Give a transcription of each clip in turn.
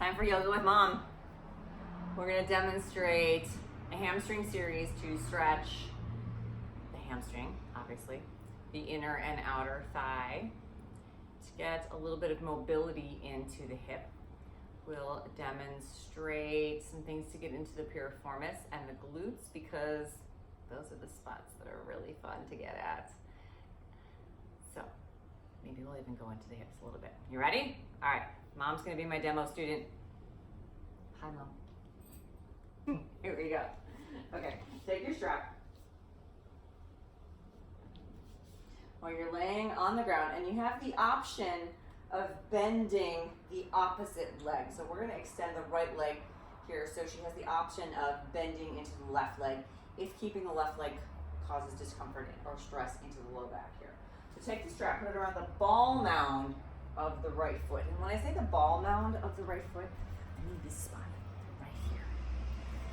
Time for yoga with mom. We're going to demonstrate a hamstring series to stretch the hamstring, obviously, the inner and outer thigh, to get a little bit of mobility into the hip. We'll demonstrate some things to get into the piriformis and the glutes, because those are the spots that are really fun to get at. So maybe we'll even go into the hips a little bit. You ready? All right, mom's gonna be my demo student. Hi, mom. Here we go. Okay, take your strap. While you're laying on the ground, and you have the option of bending the opposite leg. So we're gonna extend the right leg here. So she has the option of bending into the left leg if keeping the left leg causes discomfort or stress into the low back here. So take the strap, put it around the ball mound of the right foot. And when I say the ball mound of the right foot, I mean this spot right here.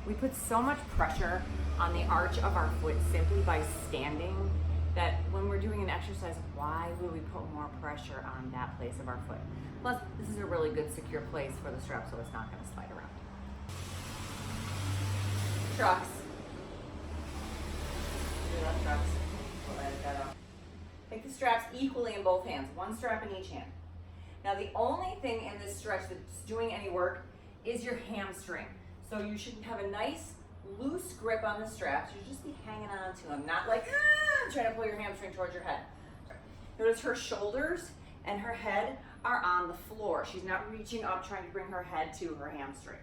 We put so much pressure on the arch of our foot simply by standing that when we're doing an exercise, why would we put more pressure on that place of our foot? Plus, this is a really good secure place for the strap, so it's not gonna slide around. Trucks. Do that, trucks. Let that out. Take the straps equally in both hands, one strap in each hand. Now, the only thing in this stretch that's doing any work is your hamstring. So you should have a nice loose grip on the straps. You should just be hanging on to them, not like trying to pull your hamstring towards your head. Notice her shoulders and her head are on the floor. She's not reaching up trying to bring her head to her hamstring.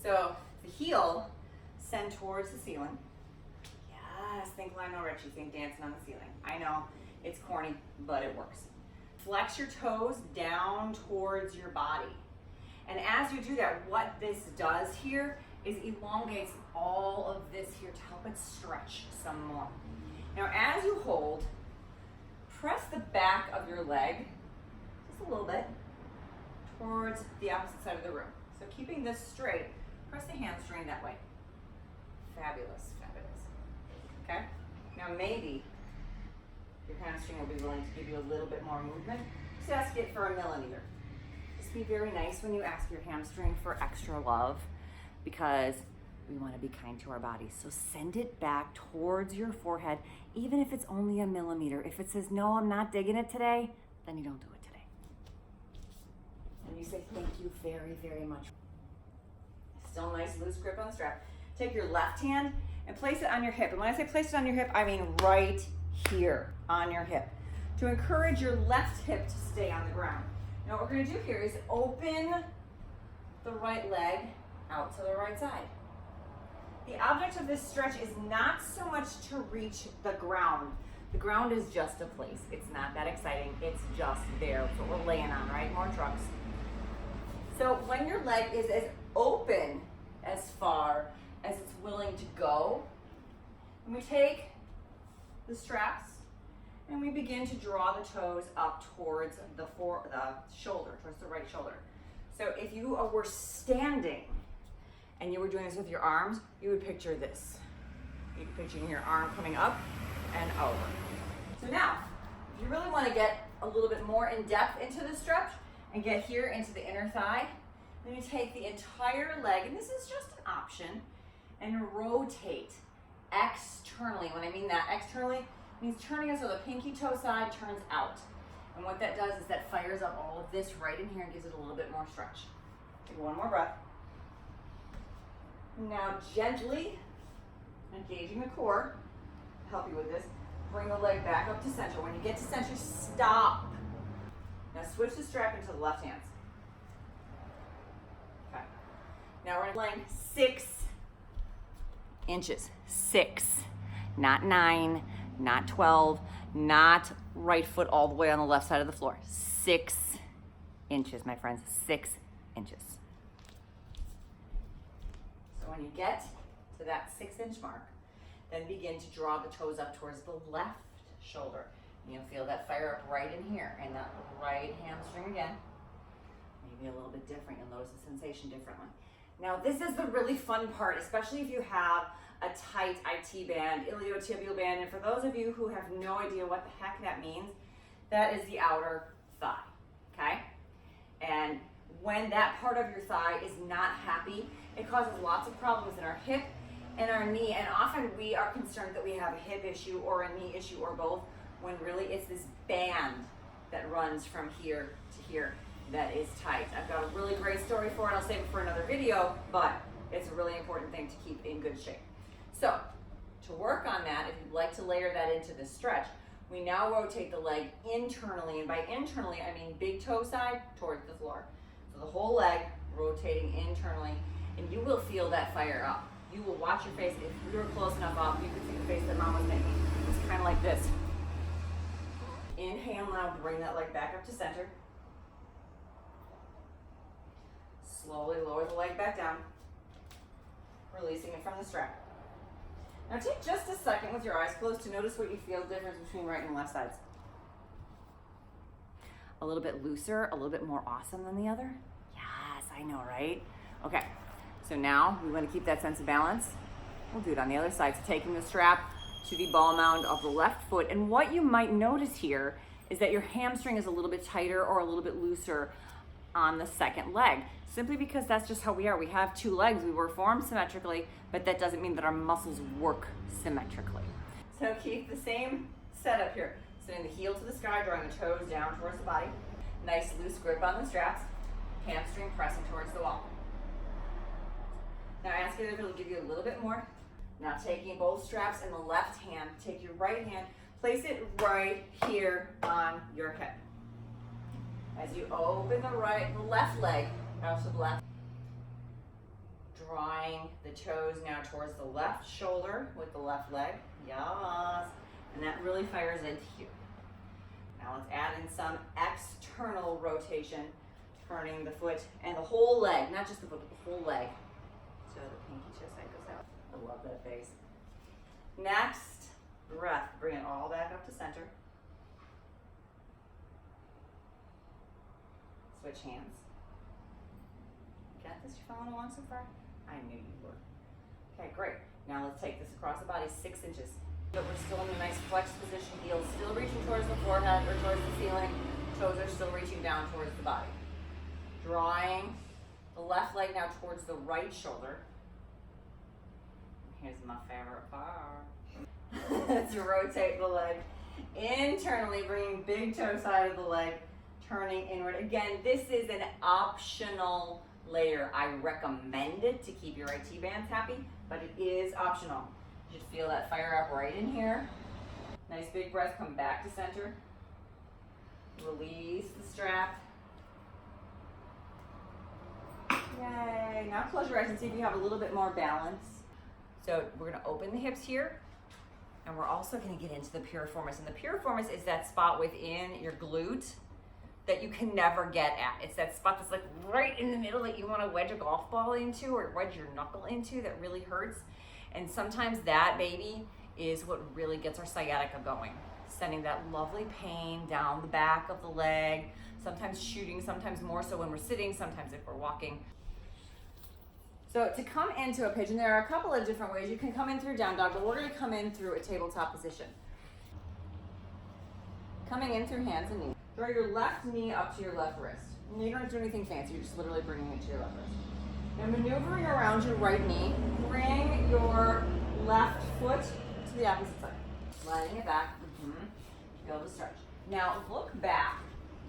So the heel send towards the ceiling. Yes, think Lionel Richie, think dancing on the ceiling. I know it's corny, but it works. Flex your toes down towards your body. And as you do that, what this does here is elongates all of this here to help it stretch some more. Now, as you hold, press the back of your leg, just a little bit, towards the opposite side of the room. So keeping this straight, press the hamstring that way. Fabulous, fabulous. Okay? Now maybe your hamstring will be willing to give you a little bit more movement. Just ask it for 1 millimeter. Just be very nice when you ask your hamstring for extra love, because we want to be kind to our bodies. So send it back towards your forehead, even if it's only 1 millimeter. If it says, no, I'm not digging it today, then you don't do it today. And you say, thank you very, very much. Still nice loose grip on the strap. Take your left hand and place it on your hip. And when I say place it on your hip, I mean right here on your hip, to encourage your left hip to stay on the ground. Now what we're going to do here is open the right leg out to the right side. The object of this stretch is not so much to reach the ground. The ground is just a place. It's not that exciting. It's just there. That's what we're laying on, right? More trucks. So when your leg is as open as far as it's willing to go, and we take the straps and we begin to draw the toes up towards the shoulder, towards the right shoulder. So if you were standing and you were doing this with your arms, you would picture this. You'd be picturing your arm coming up and over. So now, if you really want to get a little bit more in depth into the stretch and get here into the inner thigh, then you take the entire leg, and this is just an option, and rotate externally. When I mean that externally, it means turning it so the pinky toe side turns out. And what that does is that fires up all of this right in here and gives it a little bit more stretch. Take one more breath. Now gently, engaging the core, help you with this, bring the leg back up to center. When you get to center, stop. Now switch the strap into the left hand. Okay. Now we're laying 6 inches. 6, not 9, not 12, not right foot all the way on the left side of the floor. 6 inches, my friends, 6 inches. So when you get to that 6-inch mark, then begin to draw the toes up towards the left shoulder. And you'll feel that fire up right in here, and that right hamstring again. Maybe a little bit different, you'll notice the sensation differently. Now this is the really fun part, especially if you have a tight IT band, iliotibial band, and for those of you who have no idea what the heck that means, that is the outer thigh, okay? And when that part of your thigh is not happy, it causes lots of problems in our hip and our knee, and often we are concerned that we have a hip issue or a knee issue or both, when really it's this band that runs from here to here that is tight. I've got a really great story for it. I'll save it for another video, but it's a really important thing to keep in good shape. So to work on that, if you'd like to layer that into the stretch, we now rotate the leg internally, and by internally I mean big toe side towards the floor. So the whole leg rotating internally, and you will feel that fire up. You will watch your face. If you were close enough up, you could see the face that Mom was making. It's kind of like this. Inhale now, bring that leg back up to center. Slowly lower the leg back down, releasing it from the strap. Now take just a second with your eyes closed to notice what you feel the difference between right and left sides. A little bit looser, a little bit more awesome than the other? Yes, I know, right? Okay, so now we want to keep that sense of balance. We'll do it on the other side. So taking the strap to the ball mound of the left foot, and what you might notice here is that your hamstring is a little bit tighter or a little bit looser on the second leg, simply because that's just how we are. We have two legs, we were formed symmetrically, but that doesn't mean that our muscles work symmetrically. So keep the same setup here. Sending the heel to the sky, drawing the toes down towards the body. Nice loose grip on the straps. Hamstring pressing towards the wall. Now ask it if it'll give you a little bit more. Now taking both straps in the left hand, take your right hand, place it right here on your hip. As you open the left leg out to the left, drawing the toes now towards the left shoulder with the left leg. Yes. And that really fires into here. Now let's add in some external rotation, turning the foot and the whole leg, not just the foot, but the whole leg. So the pinky chest side goes out. I love that face. Next breath, bring it all back up to center. Switch hands. Got this? You following along so far? I knew you were. Okay, great. Now let's take this across the body 6 inches. But we're still in a nice flex position. Heels still reaching towards the forehead or towards the ceiling. Toes are still reaching down towards the body. Drawing the left leg now towards the right shoulder. Here's my favorite part. To rotate the leg internally, bringing big toe side of the leg, turning inward. Again, this is an optional layer. I recommend it to keep your IT bands happy, but it is optional. You should feel that fire up right in here. Nice big breath, come back to center. Release the strap. Yay, now close your eyes and see if you have a little bit more balance. So we're gonna open the hips here, and we're also gonna get into the piriformis. And the piriformis is that spot within your glute that you can never get at. It's that spot that's like right in the middle that you wanna wedge a golf ball into or wedge your knuckle into that really hurts. And sometimes that, baby, is what really gets our sciatica going. Sending that lovely pain down the back of the leg, sometimes shooting, sometimes more so when we're sitting, sometimes if we're walking. So to come into a pigeon, there are a couple of different ways. You can come in through down dog, but we're gonna come in through a tabletop position. Coming in through hands and knees. Draw your left knee up to your left wrist. You don't have to do anything fancy, you're just literally bringing it to your left wrist. Now maneuvering around your right knee, bring your left foot to the opposite side. Sliding it back, feel the stretch. Now look back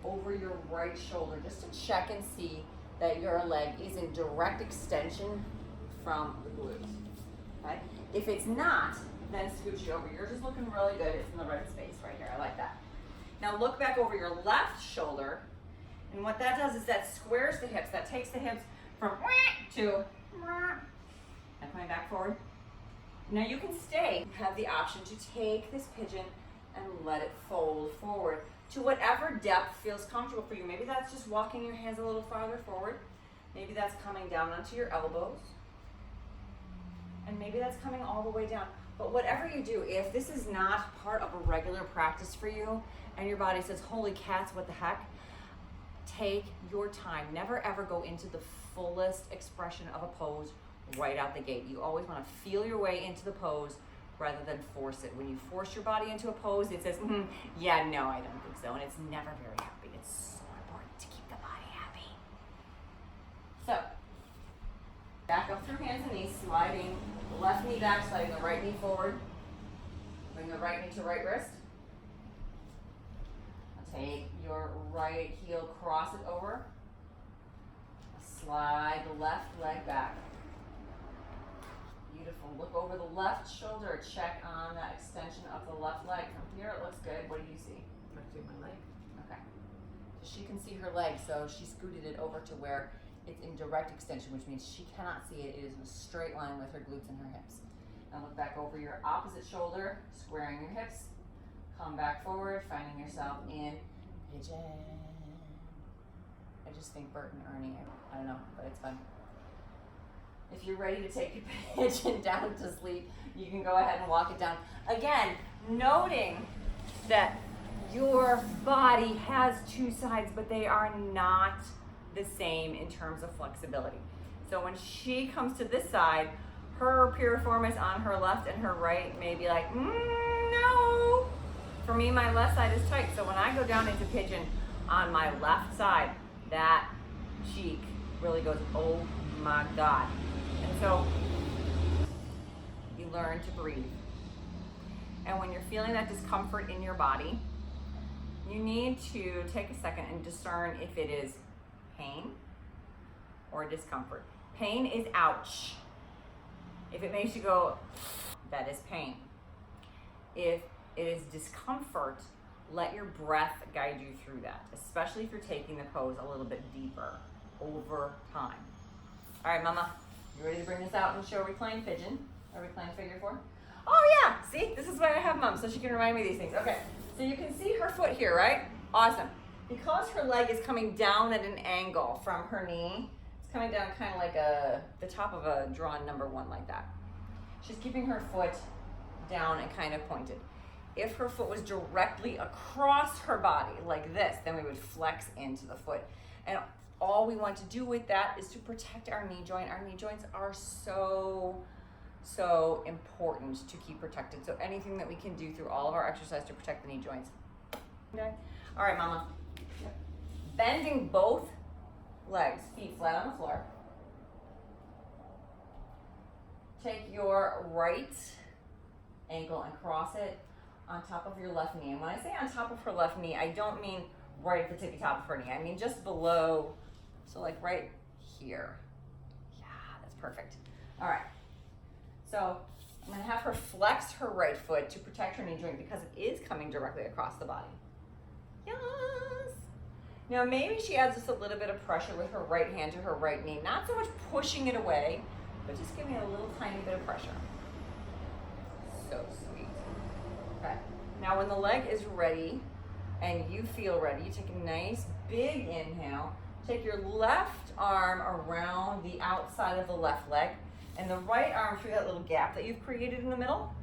over your right shoulder just to check and see that your leg is in direct extension from the glutes, okay? If it's not, then scooch it over. You're just looking really good. It's in the right space right here. I like that. Now look back over your left shoulder, and what that does is that squares the hips. That takes the hips from to and coming back forward. Now you can stay. You have the option to take this pigeon and let it fold forward to whatever depth feels comfortable for you. Maybe that's just walking your hands a little farther forward. Maybe that's coming down onto your elbows. And maybe that's coming all the way down. But whatever you do, if this is not part of a regular practice for you and your body says, holy cats, what the heck? Take your time. Never ever go into the fullest expression of a pose right out the gate. You always want to feel your way into the pose rather than force it. When you force your body into a pose, it says, yeah, no, I don't think so. And it's never very happy. It's so important to keep the body happy. So, back up through hands and knees, sliding the left knee back, sliding the right knee forward. Bring the right knee to right wrist. Take your right heel, cross it over. Slide the left leg back. Beautiful. Look over the left shoulder. Check on that extension of the left leg. From here, it looks good. What do you see? I see my leg. Okay. So she can see her leg, so she scooted it over to where it's in direct extension, which means she cannot see it. It is in a straight line with her glutes and her hips. Now look back over your opposite shoulder, squaring your hips. Come back forward, finding yourself in pigeon. I just think Bert and Ernie, I don't know, but it's fun. If you're ready to take your pigeon down to sleep, you can go ahead and walk it down. Again, noting that your body has two sides, but they are not the same in terms of flexibility. So when she comes to this side, her piriformis on her left and her right may be like, no. For me, my left side is tight. So when I go down into pigeon on my left side, that cheek really goes, oh my God. And so you learn to breathe. And when you're feeling that discomfort in your body, you need to take a second and discern if it is pain or discomfort. Pain is ouch. If it makes you go, that is pain. If it is discomfort, let your breath guide you through that, especially if you're taking the pose a little bit deeper over time. All right, Mama, you ready to bring this out and show reclined pigeon or reclined figure four? Oh yeah, see, this is why I have Mom, so she can remind me of these things. Okay, so you can see her foot here, right? Awesome. Because her leg is coming down at an angle from her knee, it's coming down kind of like the top of a drawn number one like that. She's keeping her foot down and kind of pointed. If her foot was directly across her body like this, then we would flex into the foot. And all we want to do with that is to protect our knee joint. Our knee joints are so important to keep protected. So anything that we can do through all of our exercise to protect the knee joints. Okay. All right, Mama. Bending both legs, feet flat on the floor. Take your right ankle and cross it on top of your left knee. And when I say on top of her left knee, I don't mean right at the tippy top of her knee. I mean just below, so like right here. Yeah, that's perfect. All right. So I'm gonna have her flex her right foot to protect her knee joint because it is coming directly across the body. Yes. Now maybe she adds just a little bit of pressure with her right hand to her right knee. Not so much pushing it away, but just giving it a little tiny bit of pressure. So sweet. Okay. Now when the leg is ready and you feel ready, you take a nice big inhale. Take your left arm around the outside of the left leg and the right arm through that little gap that you've created in the middle.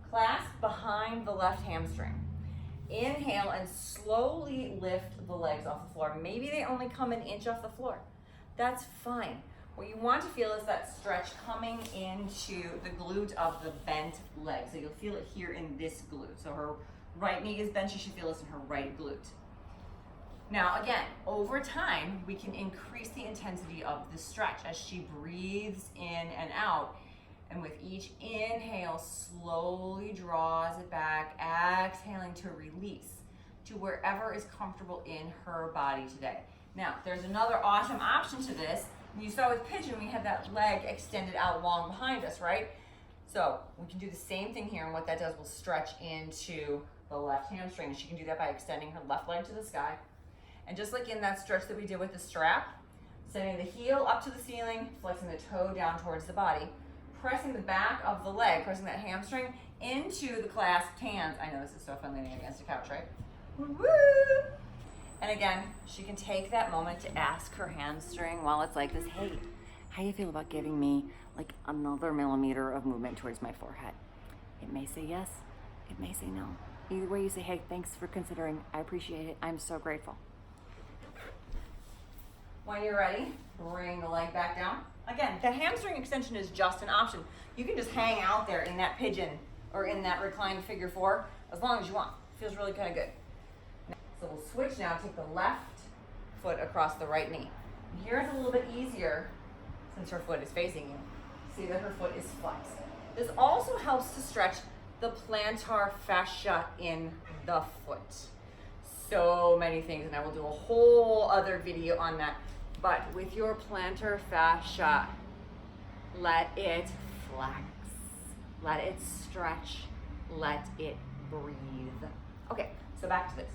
Clasp behind the left hamstring. Inhale and slowly lift the legs off the floor. Maybe they only come an inch off the floor. That's fine. What you want to feel is that stretch coming into the glute of the bent leg. So you'll feel it here in this glute. So her right knee is bent, you should feel this in her right glute. Now again, over time, we can increase the intensity of the stretch as she breathes in and out. And with each inhale, slowly draws it back, exhaling to release to wherever is comfortable in her body today. Now, there's another awesome option to this. You saw with pigeon, we had that leg extended out long behind us, right? So we can do the same thing here, and what that does will stretch into the left hamstring. She can do that by extending her left leg to the sky. And just like in that stretch that we did with the strap, sending the heel up to the ceiling, flexing the toe down towards the body, pressing the back of the leg, pressing that hamstring into the clasped hands. I know this is so fun leaning against a couch, right? Woo! And again, she can take that moment to ask her hamstring while it's like this, hey, how do you feel about giving me like another millimeter of movement towards my forehead? It may say yes, it may say no. Either way you say, hey, thanks for considering. I appreciate it. I'm so grateful. When you're ready, bring the leg back down. Again, that hamstring extension is just an option. You can just hang out there in that pigeon or in that reclined figure four as long as you want. Feels really kind of good. So we'll switch now, take the left foot across the right knee. Here it's a little bit easier since her foot is facing you. See that her foot is flexed. This also helps to stretch the plantar fascia in the foot. So many things, and I will do a whole other video on that. But with your plantar fascia, let it flex, let it stretch, let it breathe. Okay, so back to this.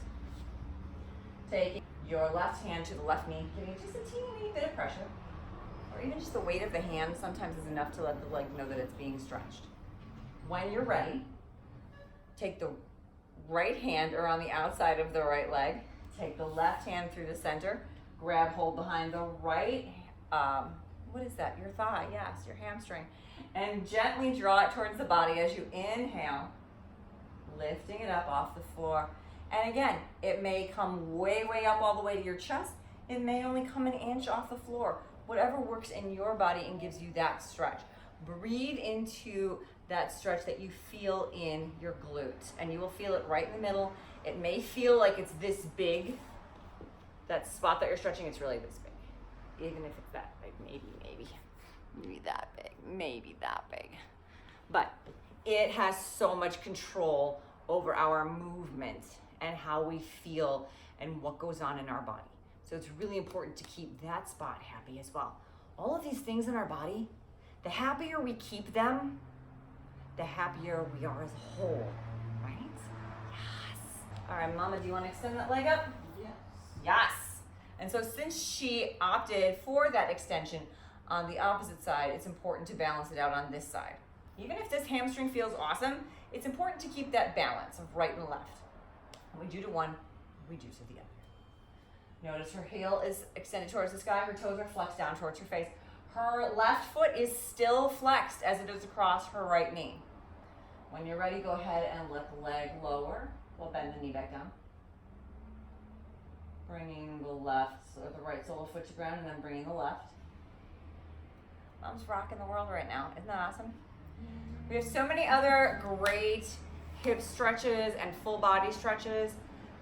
Taking your left hand to the left knee, giving just a teeny bit of pressure, or even just the weight of the hand sometimes is enough to let the leg know that it's being stretched. When you're ready, take the right hand around the outside of the right leg, take the left hand through the center, grab hold behind the right, what is that? Your thigh, yes, your hamstring, and gently draw it towards the body as you inhale, lifting it up off the floor. And again, it may come way, way up all the way to your chest. It may only come an inch off the floor. Whatever works in your body and gives you that stretch. Breathe into that stretch that you feel in your glutes, and you will feel it right in the middle. It may feel like it's this big. That spot that you're stretching, it's really this big. Even if it's that big, maybe that big, maybe that big. But it has so much control over our movement and how we feel and what goes on in our body. So it's really important to keep that spot happy as well. All of these things in our body, the happier we keep them, the happier we are as a whole, right? Yes. All right, Mama, do you want to extend that leg up? Yes. Yes. And so since she opted for that extension on the opposite side, it's important to balance it out on this side. Even if this hamstring feels awesome, it's important to keep that balance of right and left. When we do to one, we do to the other. Notice her heel is extended towards the sky, her toes are flexed down towards her face. Her left foot is still flexed as it is across her right knee. When you're ready, go ahead and let the leg lower. We'll bend the knee back down. Bringing the left or the right sole of foot to ground, and then bringing the left. Mom's rocking the world right now. Isn't that awesome? We have so many other great hip stretches and full body stretches.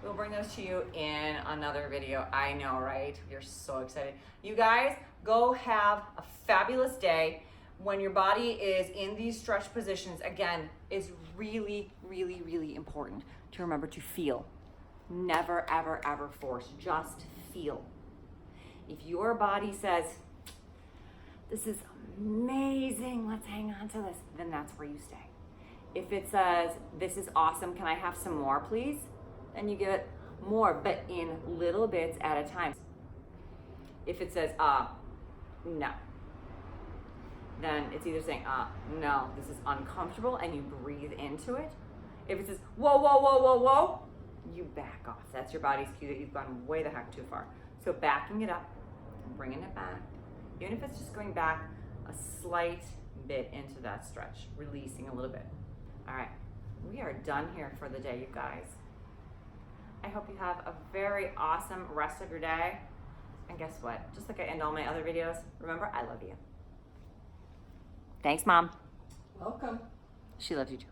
We'll bring those to you in another video. I know, right? We're so excited. You guys, go have a fabulous day. When your body is in these stretch positions, again, is really, really, really important to remember to feel. Never, ever, ever force. Just feel. If your body says, this is amazing, let's hang on to this, then that's where you stay. If it says, this is awesome, can I have some more, please? Then you give it more, but in little bits at a time. If it says, no, then it's either saying, no, this is uncomfortable, and you breathe into it. If it says, whoa, whoa, whoa, whoa, whoa, you back off. That's your body's cue that you've gone way the heck too far. So backing it up, bringing it back, even if it's just going back a slight bit into that stretch, releasing a little bit. All right, we are done here for the day, you guys. I hope you have a very awesome rest of your day. And guess what? Just like I end all my other videos, remember, I love you. Thanks, Mom. Welcome. She loves you too.